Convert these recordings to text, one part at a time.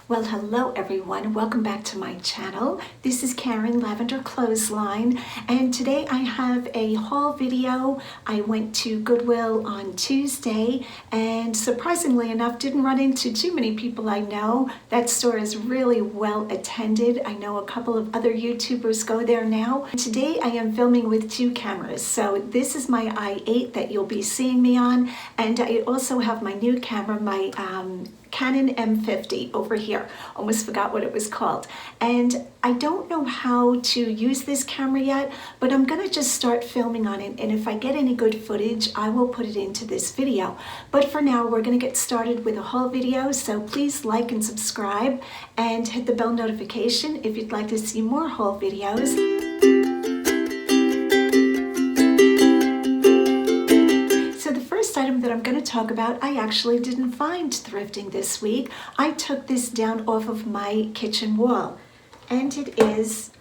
Well, hello everyone. Welcome back to my channel. This is Karen, Lavender Clothesline, and today I have a haul video. I went to Goodwill on Tuesday and surprisingly enough didn't run into too many people I know. That store is really well attended. I know a couple of other YouTubers go there now. Today I am filming with two cameras. So this is my i8 that you'll be seeing me on, and I also have my new camera, my Canon M50 over here. Almost forgot what it was called. And I don't know how to use this camera yet, but I'm gonna just start filming on it. And if I get any good footage, I will put it into this video. But for now, we're gonna get started with a haul video. So please like and subscribe and hit the bell notification if you'd like to see more haul videos. Item that I'm going to talk about, I actually didn't find thrifting this week. I took this down off of my kitchen wall, and it is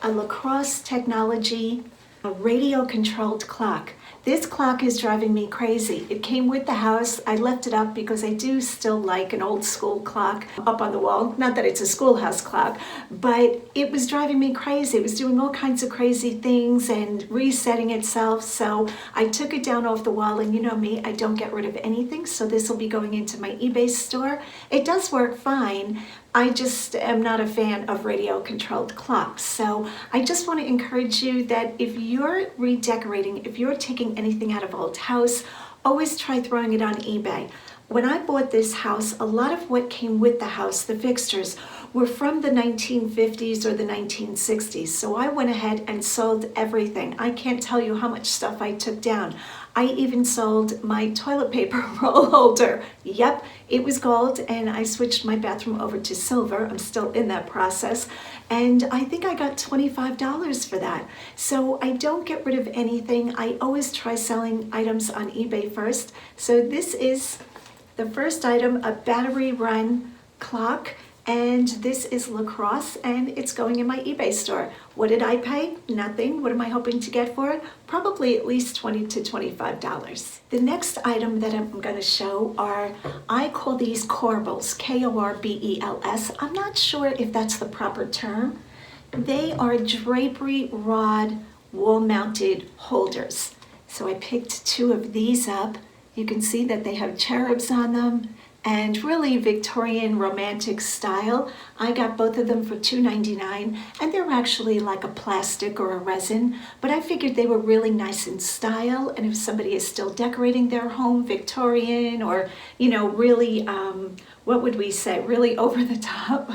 a lacrosse technology, a radio controlled clock. This clock is driving me crazy. It came with the house. I left it up because I do still like an old school clock up on the wall. Not that it's a schoolhouse clock, but it was driving me crazy. It was doing all kinds of crazy things and resetting itself. So I took it down off the wall, and you know me, I don't get rid of anything. So this will be going into my eBay store. It does work fine. I just am not a fan of radio controlled clocks. So I just want to encourage you that if you're redecorating, if you're taking anything out of old house, always try throwing it on eBay. When I bought this house, a lot of what came with the house, the fixtures, were from the 1950s or the 1960s. So I went ahead and sold everything. I can't tell you how much stuff I took down. I even sold my toilet paper roll holder. Yep, it was gold, and I switched my bathroom over to silver. I'm still in that process. And I think I got $25 for that. So I don't get rid of anything. I always try selling items on eBay first. So this is the first item, a battery run clock. And this is lacrosse, and it's going in my eBay store. What did I pay? Nothing. What am I hoping to get for it? Probably at least $20 to $25. The next item that I'm going to show are, I call these corbels, K-O-R-B-E-L-S. I'm not sure if that's the proper term. They are drapery rod wall-mounted holders. So I picked two of these up. You can see that they have cherubs on them, and really Victorian romantic style. I got both of them for $2.99, and they're actually like a plastic or a resin, but I figured they were really nice in style, and if somebody is still decorating their home Victorian, or you know, really what would we say, really over the top,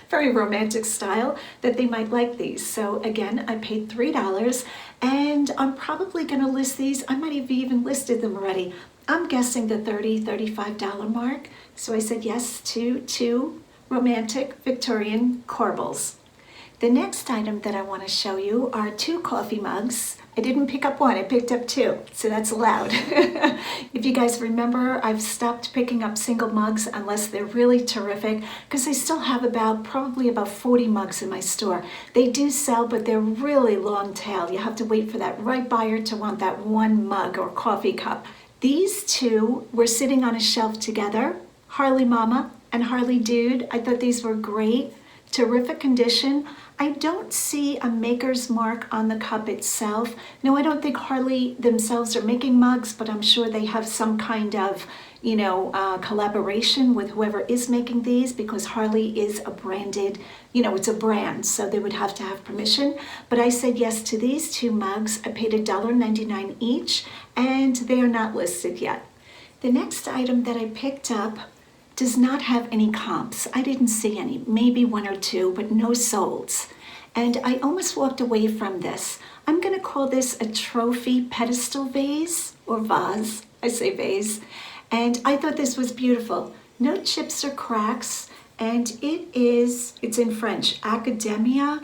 very romantic style, that they might like these. So again, I paid $3, and I'm probably gonna list these. I might have even listed them already. I'm guessing the $30, $35 mark. So I said yes to two romantic Victorian corbels. The next item that I want to show you are two coffee mugs. I didn't pick up one, I picked up two, so that's allowed. If you guys remember, I've stopped picking up single mugs unless they're really terrific, because I still have probably about 40 mugs in my store. They do sell, but they're really long tail. You have to wait for that right buyer to want that one mug or coffee cup. These two were sitting on a shelf together, Harley Mama and Harley Dude. I thought these were great, terrific condition. I don't see a maker's mark on the cup itself. No, I don't think Harley themselves are making mugs, but I'm sure they have some kind of, you know, collaboration with whoever is making these, because Harley is a branded, you know, it's a brand, so they would have to have permission. But I said yes to these two mugs. I paid $1.99 each, and they are not listed yet. The next item that I picked up does not have any comps. I didn't see any, maybe one or two, but no solds. And I almost walked away from this. I'm gonna call this a trophy pedestal vase, or vase, I say vase. And I thought this was beautiful. No chips or cracks, and it's in French, Academia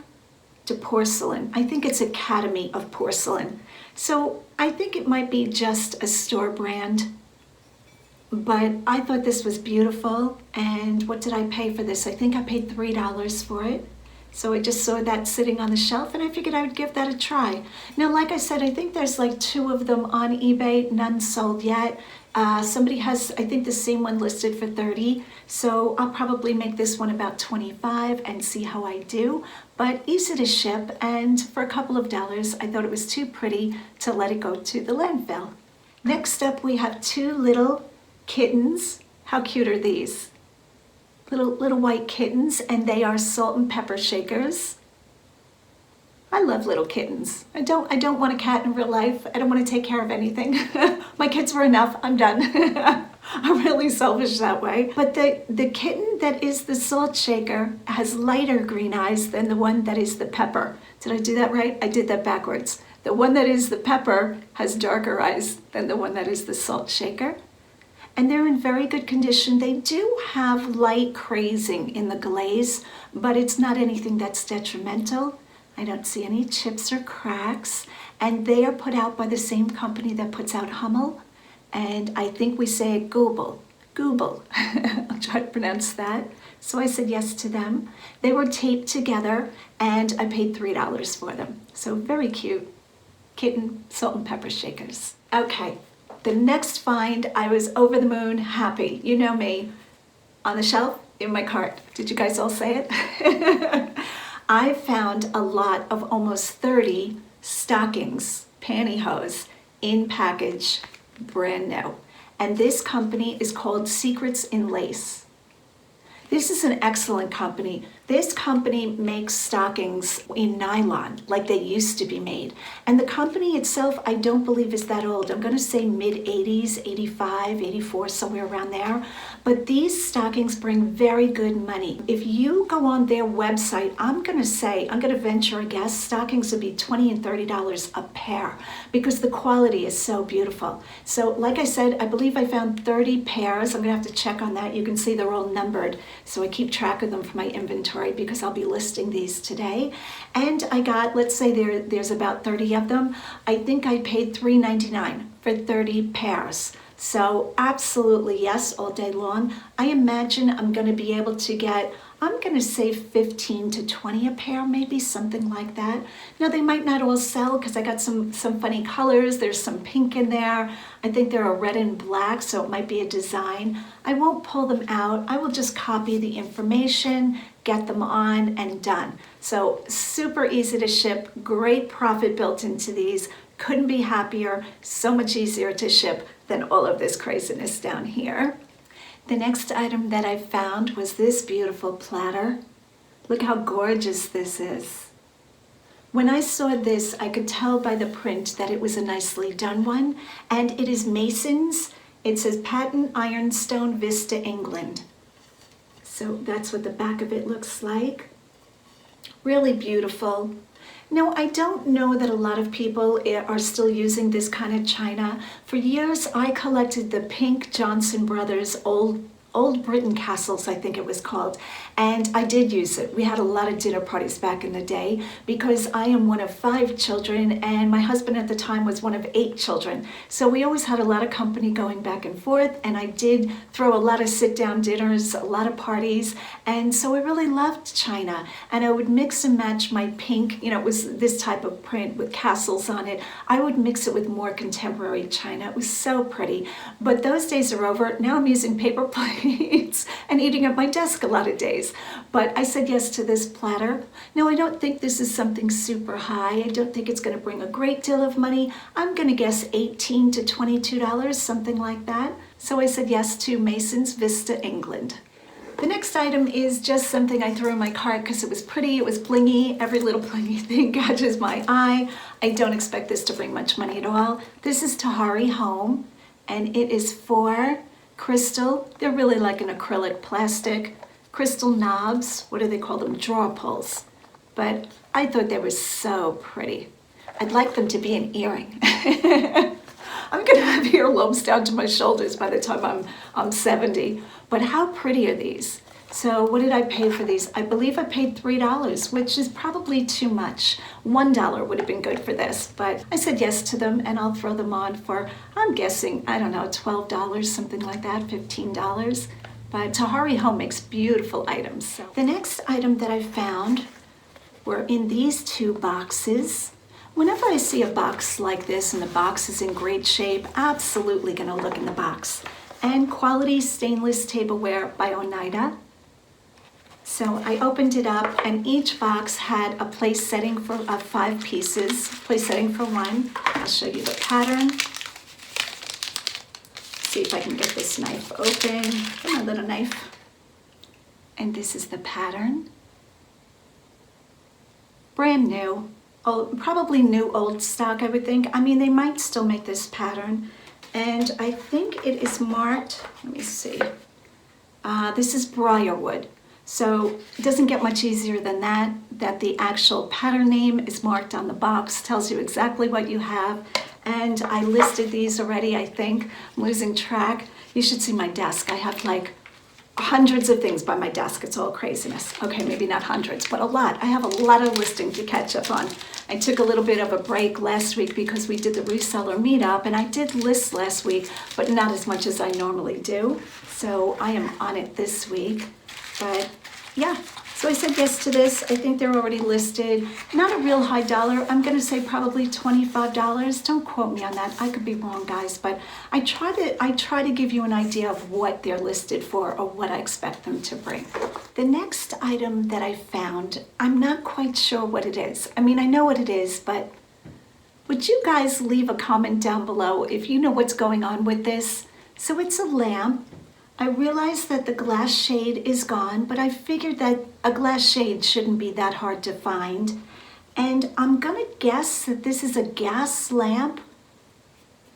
de Porcelain. I think it's Academy of Porcelain. So I think it might be just a store brand, but I thought this was beautiful. And what did I pay for this? I think I paid $3 for it. So I just saw that sitting on the shelf and I figured I would give that a try. Now, like I said, I think there's like 2 of them on eBay, none sold yet. Somebody has, I think, the same one listed for 30. So I'll probably make this one about 25 and see how I do. But easy to ship, and for a couple of dollars, I thought it was too pretty to let it go to the landfill. Next up, we have 2 little kittens. How cute are these? Little white kittens, and they are salt and pepper shakers. I love little kittens. I don't want a cat in real life. I don't want to take care of anything. My kids were enough. I'm done. I'm really selfish that way. But the kitten that is the salt shaker has lighter green eyes than the one that is the pepper. Did I do that right? I did that backwards. The one that is the pepper has darker eyes than the one that is the salt shaker. And they're in very good condition. They do have light crazing in the glaze, but it's not anything that's detrimental. I don't see any chips or cracks, and they are put out by the same company that puts out Hummel, and I think we say Goodwill. I'll try to pronounce that. So I said yes to them. They were taped together, and I paid $3 for them. So very cute. Kitten salt and pepper shakers. Okay, the next find, I was over the moon happy. You know me. On the shelf, in my cart. Did you guys all say it? I found a lot of almost 30 stockings, pantyhose, in package, brand new. And this company is called Secrets in Lace. This is an excellent company. This company makes stockings in nylon, like they used to be made. And the company itself, I don't believe is that old. I'm gonna say mid-80s, 85, 84, somewhere around there. But these stockings bring very good money. If you go on their website, I'm gonna venture a guess, stockings would be $20 and $30 a pair because the quality is so beautiful. So like I said, I believe I found 30 pairs. I'm gonna have to check on that. You can see they're all numbered. So I keep track of them for my inventory because I'll be listing these today. And I got, let's say there's about 30 of them. I think I paid $3.99 for 30 pairs. So absolutely yes, all day long. I imagine I'm gonna be able to get, I'm gonna say 15 to 20 a pair, maybe something like that. Now they might not all sell because I got some funny colors. There's some pink in there. I think they're a red and black, so it might be a design. I won't pull them out. I will just copy the information, get them on, and done. So super easy to ship, great profit built into these. Couldn't be happier, so much easier to ship than all of this craziness down here. The next item that I found was this beautiful platter. Look how gorgeous this is. When I saw this, I could tell by the print that it was a nicely done one, and it is Mason's. It says Patent Ironstone Vista, England. So that's what the back of it looks like. Really beautiful. Now, I don't know that a lot of people are still using this kind of china. For years, I collected the pink Johnson Brothers Old Britain castles, I think it was called, and I did use it. We had a lot of dinner parties back in the day because I am one of 5 children and my husband at the time was one of 8 children. So we always had a lot of company going back and forth, and I did throw a lot of sit-down dinners, a lot of parties, and so I really loved china. And I would mix and match my pink, you know, it was this type of print with castles on it. I would mix it with more contemporary china. It was so pretty. But those days are over. Now I'm using paper plates and eating at my desk a lot of days. But I said yes to this platter. Now, I don't think this is something super high. I don't think it's going to bring a great deal of money. I'm going to guess $18 to $22, something like that. So I said yes to Mason's Vista, England. The next item is just something I threw in my cart because it was pretty, it was blingy. Every little blingy thing catches my eye. I don't expect this to bring much money at all. This is Tahari Home, and it is for crystal. They're really like an acrylic plastic. Crystal knobs, what do they call them? Drawer pulls. But I thought they were so pretty. I'd like them to be an earring. I'm gonna have earlobes down to my shoulders by the time I'm 70. But how pretty are these? So what did I pay for these? I believe I paid $3, which is probably too much. $1 would have been good for this, but I said yes to them, and I'll throw them on for, I'm guessing, I don't know, $12, something like that, $15. But Tahari Home makes beautiful items. So the next item that I found were in these two boxes. Whenever I see a box like this and the box is in great shape, absolutely gonna look in the box. And quality stainless tableware by Oneida. So I opened it up and each box had a place setting for 5 pieces, place setting for 1. I'll show you the pattern. See if I can get this knife open. Come on, little knife. And this is the pattern. Brand new. Probably new old stock, I would think. I mean, they might still make this pattern. And I think it is marked, let me see. This is briarwood. So it doesn't get much easier than that the actual pattern name is marked on the box, tells you exactly what you have. And I listed these already, I think. I'm losing track. You should see my desk. I have like hundreds of things by my desk. It's all craziness. Okay, maybe not hundreds, but a lot. I have a lot of listing to catch up on. I took a little bit of a break last week because we did the reseller meetup, and I did list last week, but not as much as I normally do. So I am on it this week. But yeah, so I said yes to this. I think they're already listed. Not a real high dollar. I'm gonna say probably $25. Don't quote me on that. I could be wrong, guys, but I try to give you an idea of what they're listed for or what I expect them to bring. The next item that I found, I'm not quite sure what it is. I mean, I know what it is, but would you guys leave a comment down below if you know what's going on with this? So it's a lamp. I realize that the glass shade is gone, but I figured that a glass shade shouldn't be that hard to find. And I'm gonna guess that this is a gas lamp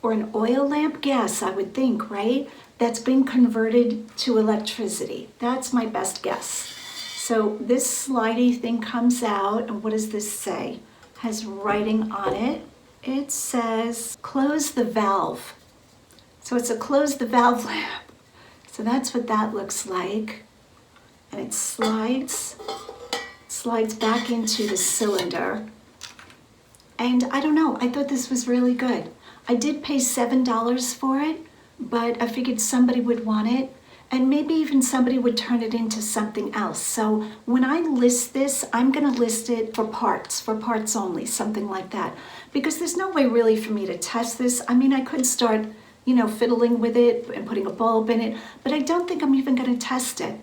or an oil lamp, gas, I would think, right? That's been converted to electricity. That's my best guess. So this slidey thing comes out, and what does this say? Has writing on it. It says, close the valve. So it's a close the valve lamp. So that's what that looks like. And it slides back into the cylinder. And I don't know, I thought this was really good. I did pay $7 for it, but I figured somebody would want it, and maybe even somebody would turn it into something else. So when I list this, I'm gonna list it for parts only, something like that. Because there's no way really for me to test this. I mean, I could start fiddling with it and putting a bulb in it, but I don't think I'm even gonna test it.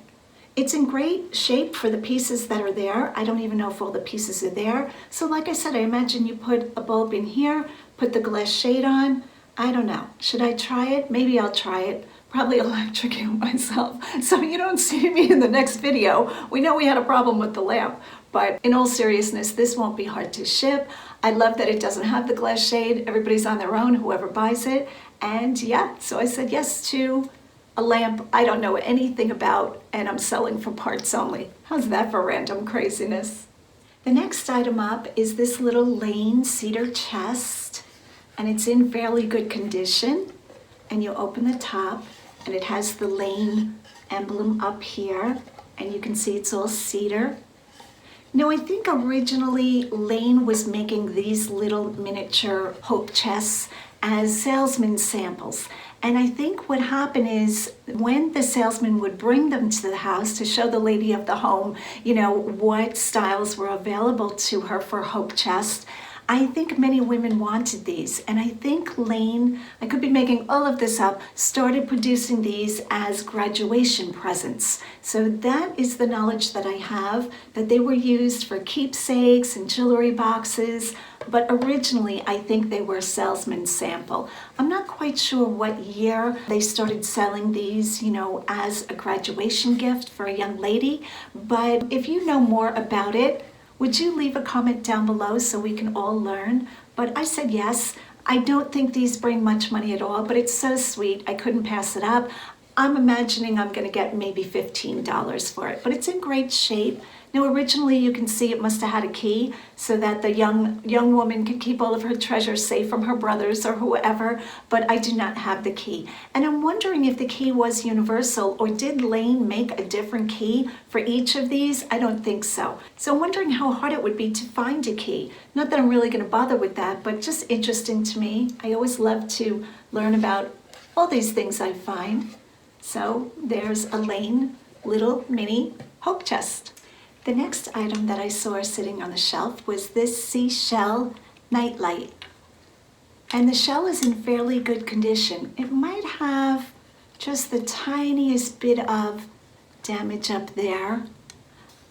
It's in great shape for the pieces that are there. I don't even know if all the pieces are there. So like I said, I imagine you put a bulb in here, put the glass shade on. I don't know. Should I try it? Maybe I'll try it. Probably electrocute myself. So you don't see me in the next video. We know we had a problem with the lamp, but in all seriousness, this won't be hard to ship. I love that it doesn't have the glass shade. Everybody's on their own, whoever buys it. And yeah, so I said yes to a lamp I don't know anything about, and I'm selling for parts only. How's that for random craziness? The next item up is this little Lane cedar chest, and it's in fairly good condition. And you open the top, and it has the Lane emblem up here, and you can see it's all cedar. Now, I think originally Lane was making these little miniature hope chests as salesman samples. And I think what happened is when the salesman would bring them to the house to show the lady of the home, what styles were available to her for hope chest, I think many women wanted these. And I think Lane, I could be making all of this up, started producing these as graduation presents. So that is the knowledge that I have, that they were used for keepsakes and jewelry boxes. But originally, I think they were a salesman's sample. I'm not quite sure what year they started selling these, as a graduation gift for a young lady. But if you know more about it, would you leave a comment down below so we can all learn? But I said yes. I don't think these bring much money at all, but it's so sweet. I couldn't pass it up. I'm imagining I'm gonna get maybe $15 for it, but it's in great shape. Now, originally you can see it must have had a key so that the young woman could keep all of her treasures safe from her brothers or whoever, but I do not have the key. And I'm wondering if the key was universal, or did Lane make a different key for each of these? I don't think so. So I'm wondering how hard it would be to find a key. Not that I'm really gonna bother with that, but just interesting to me. I always love to learn about all these things I find. So there's a Lane little mini hope chest. The next item that I saw sitting on the shelf was this Seashell nightlight. And the shell is in fairly good condition. It might have just the tiniest bit of damage up there,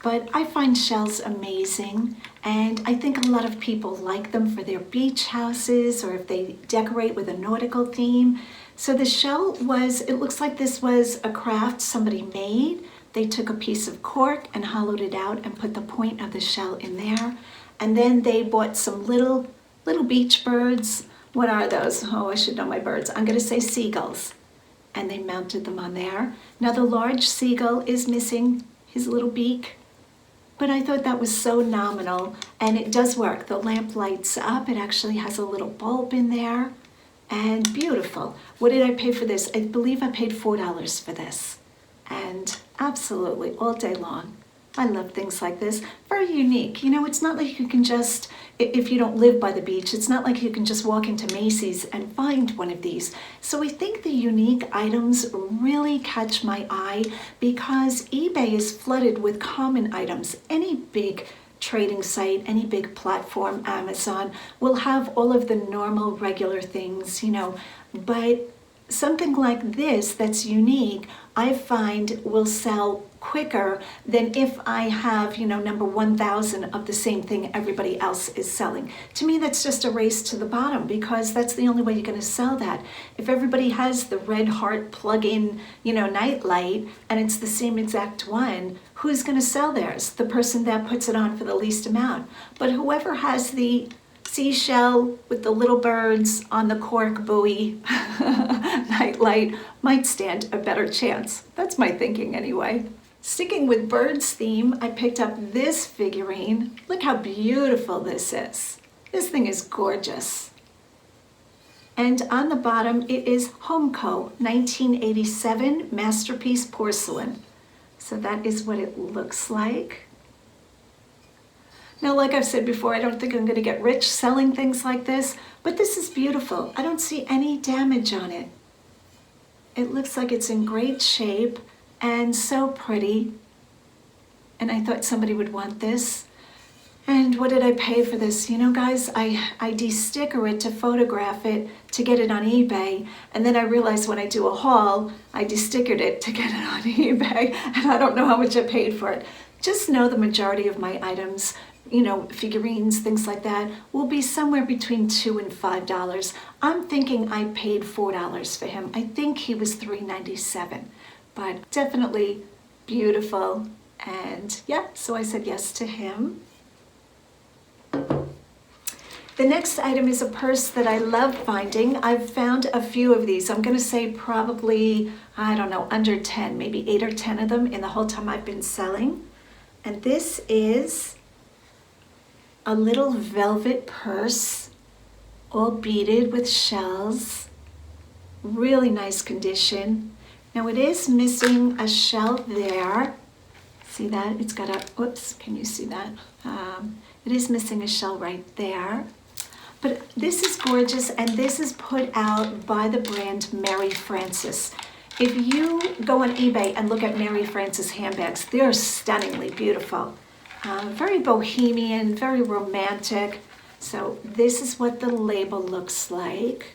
but I find shells amazing, and I think a lot of people like them for their beach houses or if they decorate with a nautical theme. So the shell was, it looks like this was a craft somebody made. They took a piece of cork and hollowed it out and put the point of the shell in there. And then they bought some little beach birds. What are those? Oh, I should know my birds. I'm gonna say seagulls. And they mounted them on there. Now the large seagull is missing his little beak, but I thought that was so nominal, and it does work. The lamp lights up. It actually has a little bulb in there, and beautiful. What did I pay for this? I believe I paid $4 for this, and absolutely all day long. I love things like this. Very unique. You know, it's not like you can just, if you don't live by the beach, it's not like you can just walk into Macy's and find one of these. So I think the unique items really catch my eye because eBay is flooded with common items. Any big trading site, any big platform, Amazon, will have all of the normal, regular things, you know, but something like this that's unique, I find will sell quicker than if I have, you know, number 1,000 of the same thing everybody else is selling. To me, that's just a race to the bottom because that's the only way you're going to sell that. If everybody has the red heart plug-in, you know, nightlight and it's the same exact one, who's going to sell theirs? The person that puts it on for the least amount. But whoever has the seashell with the little birds on the cork buoy nightlight might stand a better chance. That's my thinking anyway. Sticking with birds theme, I picked up this figurine. Look how beautiful this is. This thing is gorgeous. And on the bottom, it is Homeco 1987 Masterpiece Porcelain. So that is what it looks like. Now, like I've said before, I don't think I'm going to get rich selling things like this, but this is beautiful. I don't see any damage on it. It looks like it's in great shape and so pretty. And I thought somebody would want this. And what did I pay for this? You know, guys, I de-sticker it to photograph it to get it on eBay. And then I realized when I do a haul, I de-stickered it to get it on eBay. And I don't know how much I paid for it. Just know the majority of my items, you know, figurines, things like that, will be somewhere between $2 and $5. I'm thinking I paid $4 for him. I think he was $3.97, but definitely beautiful. And yeah, so I said yes to him. The next item is a purse that I love finding. I've found a few of these. I'm gonna say probably, I don't know, under 10, maybe 8 or 10 of them in the whole time I've been selling. And this is a little velvet purse, all beaded with shells. Really nice condition. Now it is missing a shell there. See that? It's got a, whoops, can you see that? It is missing a shell right there. But this is gorgeous, and this is put out by the brand Mary Frances. If you go on eBay and look at Mary Frances handbags, they're stunningly beautiful. Very bohemian, very romantic. So this is what the label looks like.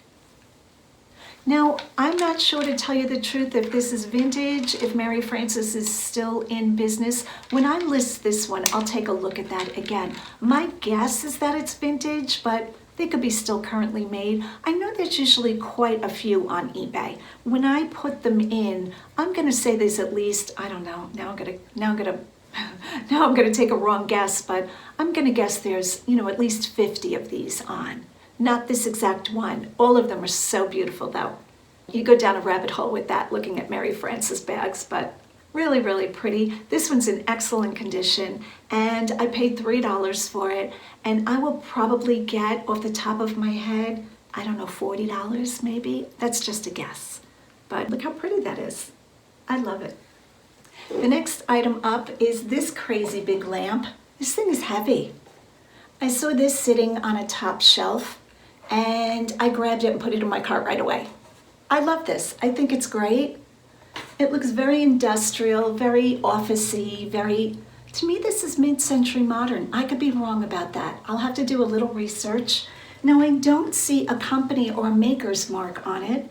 Now, I'm not sure, to tell you the truth, if this is vintage, if Mary Frances is still in business. When I list this one, I'll take a look at that again. My guess is that it's vintage, but they could be still currently made. I know there's usually quite a few on eBay. When I put them in, I'm gonna say there's at least, I don't know, now I'm gonna take a wrong guess, but I'm gonna guess there's, you know, at least 50 of these on. Not this exact one. All of them are so beautiful though. You go down a rabbit hole with that, looking at Mary Frances bags, but really, really pretty. This one's in excellent condition, and I paid $3 for it, and I will probably get, off the top of my head, I don't know, $40 maybe. That's just a guess, but look how pretty that is. I love it. The next item up is this crazy big lamp. This thing is heavy. I saw this sitting on a top shelf, and I grabbed it and put it in my cart right away. I love this. I think it's great. It looks very industrial, very officey, very To me, this is mid-century modern. I could be wrong about that. I'll have to do a little research. Now, I don't see a company or a maker's mark on it.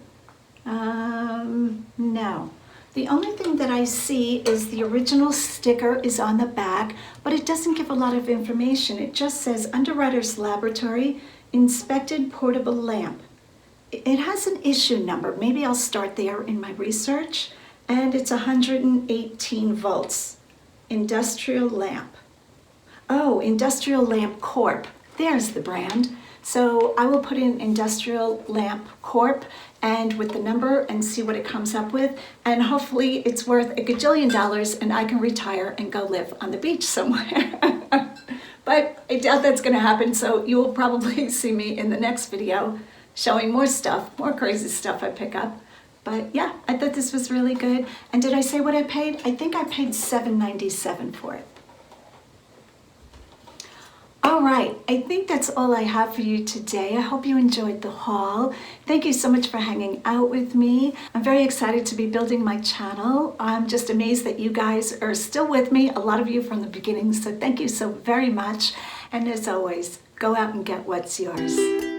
No. The only thing that I see is the original sticker is on the back, but it doesn't give a lot of information. It just says Underwriters Laboratory Inspected Portable Lamp. It has an issue number. Maybe I'll start there in my research. And it's 118 volts. Industrial lamp. Oh, Industrial Lamp Corp. There's the brand. So I will put in Industrial Lamp Corp and with the number and see what it comes up with. And hopefully it's worth a gajillion dollars and I can retire and go live on the beach somewhere. But I doubt that's going to happen. So you will probably see me in the next video showing more stuff, more crazy stuff I pick up. But yeah, I thought this was really good. And did I say what I paid? I think I paid $7.97 for it. All right, I think that's all I have for you today. I hope you enjoyed the haul. Thank you so much for hanging out with me. I'm very excited to be building my channel. I'm just amazed that you guys are still with me, a lot of you from the beginning, so thank you so very much. And as always, go out and get what's yours.